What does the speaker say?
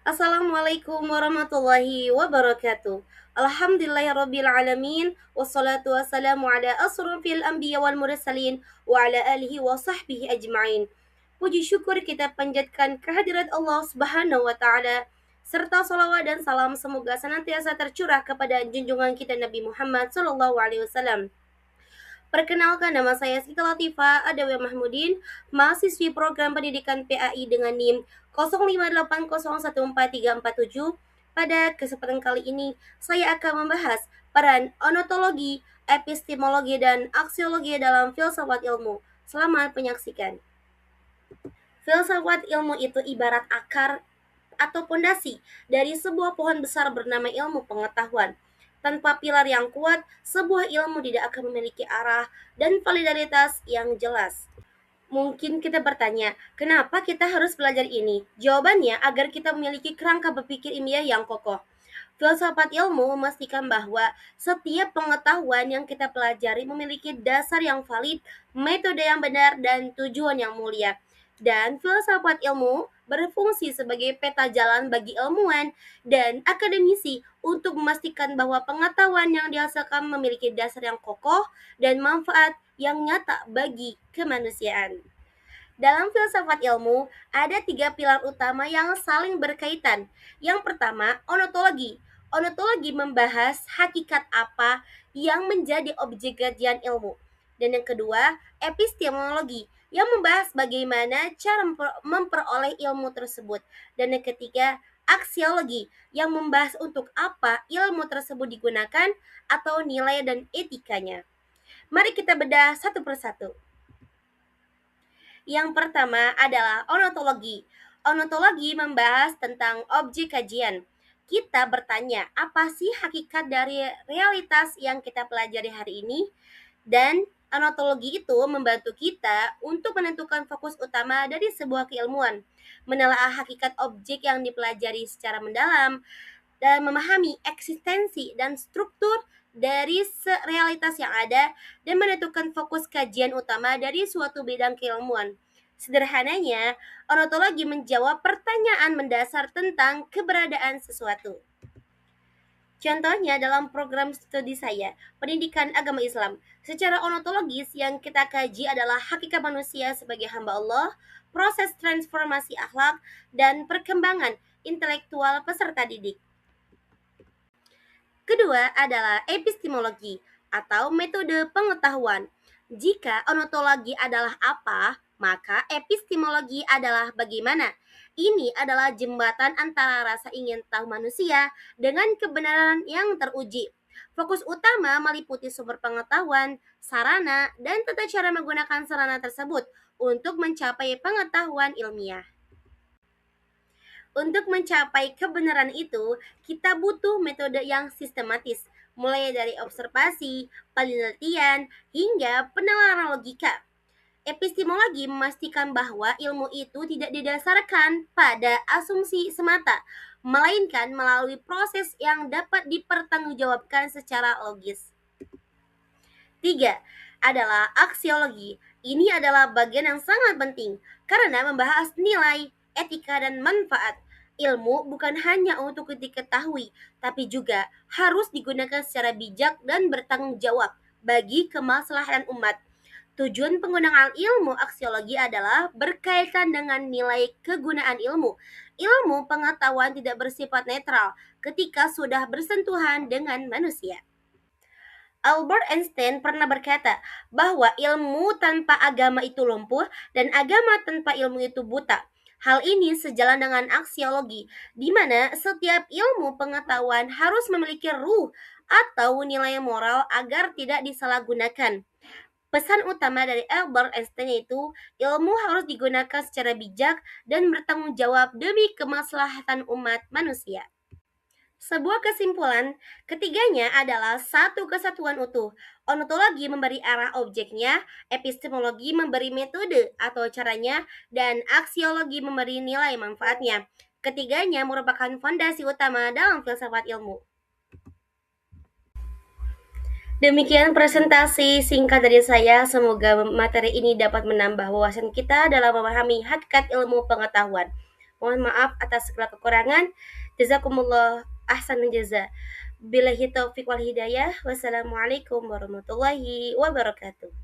Assalamualaikum warahmatullahi wabarakatuh. Alhamdulillahirabbil alamin wassalatu wassalamu ala asrofil anbiya wal mursalin wa ala alihi wa sahbihi ajma'in. Puji syukur kita panjatkan kehadirat Allah Subhanahu wa taala serta salawat dan salam semoga senantiasa tercurah kepada junjungan kita Nabi Muhammad sallallahu alaihi wasallam. Perkenalkan, nama saya Siti Latifah Adawi Mahmudin, mahasiswi program pendidikan PAI dengan NIM 0580143447. Pada kesempatan kali ini, saya akan membahas peran onotologi, epistemologi, dan aksiologi dalam filsafat ilmu. Selamat menyaksikan. Filsafat ilmu itu ibarat akar atau pondasi dari sebuah pohon besar bernama ilmu pengetahuan. Tanpa pilar yang kuat, sebuah ilmu tidak akan memiliki arah dan validaritas yang jelas. Mungkin kita bertanya, kenapa kita harus belajar ini? Jawabannya agar kita memiliki kerangka berpikir ilmiah yang kokoh. Filsafat ilmu memastikan bahwa setiap pengetahuan yang kita pelajari memiliki dasar yang valid, metode yang benar, dan tujuan yang mulia. Dan filsafat ilmu berfungsi sebagai peta jalan bagi ilmuwan dan akademisi untuk memastikan bahwa pengetahuan yang dihasilkan memiliki dasar yang kokoh dan manfaat yang nyata bagi kemanusiaan. Dalam filsafat ilmu, ada tiga pilar utama yang saling berkaitan. Yang pertama, onotologi. Onotologi membahas hakikat apa yang menjadi objek kajian ilmu. Dan yang kedua, epistemologi yang membahas bagaimana cara memperoleh ilmu tersebut. Dan yang ketiga, aksiologi yang membahas untuk apa ilmu tersebut digunakan atau nilai dan etikanya. Mari kita bedah satu persatu. Yang pertama adalah onotologi. Onotologi membahas tentang objek kajian. Kita bertanya, apa sih hakikat dari realitas yang kita pelajari hari ini? Dan onotologi itu membantu kita untuk menentukan fokus utama dari sebuah keilmuan, menelaah hakikat objek yang dipelajari secara mendalam, dan memahami eksistensi dan struktur dari realitas yang ada dan menentukan fokus kajian utama dari suatu bidang keilmuan. Sederhananya, onotologi menjawab pertanyaan mendasar tentang keberadaan sesuatu. Contohnya dalam program studi saya, pendidikan agama Islam. Secara ontologis yang kita kaji adalah hakikat manusia sebagai hamba Allah, proses transformasi akhlak, dan perkembangan intelektual peserta didik. Kedua adalah epistemologi atau metode pengetahuan. Jika ontologi adalah apa, maka epistemologi adalah bagaimana. Ini adalah jembatan antara rasa ingin tahu manusia dengan kebenaran yang teruji. Fokus utama meliputi sumber pengetahuan, sarana, dan tata cara menggunakan sarana tersebut untuk mencapai pengetahuan ilmiah. Untuk mencapai kebenaran itu, kita butuh metode yang sistematis, mulai dari observasi, penelitian, hingga penalaran logika. Epistemologi memastikan bahwa ilmu itu tidak didasarkan pada asumsi semata, melainkan melalui proses yang dapat dipertanggungjawabkan secara logis. Tiga adalah aksiologi. Ini adalah bagian yang sangat penting karena membahas nilai, etika, dan manfaat. Ilmu bukan hanya untuk diketahui, tapi juga harus digunakan secara bijak dan bertanggung jawab bagi kemaslahatan umat. Tujuan penggunaan ilmu aksiologi adalah berkaitan dengan nilai kegunaan ilmu. Ilmu pengetahuan tidak bersifat netral ketika sudah bersentuhan dengan manusia. Albert Einstein pernah berkata bahwa ilmu tanpa agama itu lumpuh dan agama tanpa ilmu itu buta. Hal ini sejalan dengan aksiologi, di mana setiap ilmu pengetahuan harus memiliki ruh atau nilai moral agar tidak disalahgunakan. Pesan utama dari Albert Einstein yaitu ilmu harus digunakan secara bijak dan bertanggung jawab demi kemaslahatan umat manusia. Sebuah kesimpulan, ketiganya adalah satu kesatuan utuh. Ontologi memberi arah objeknya, epistemologi memberi metode atau caranya, dan aksiologi memberi nilai manfaatnya. Ketiganya merupakan fondasi utama dalam filsafat ilmu. Demikian presentasi singkat dari saya. Semoga materi ini dapat menambah wawasan kita dalam memahami hakikat ilmu pengetahuan. Mohon maaf atas segala kekurangan. Jazakumullah ahsanul jaza. Billahi taufiq wal hidayah. Wassalamualaikum warahmatullahi wabarakatuh.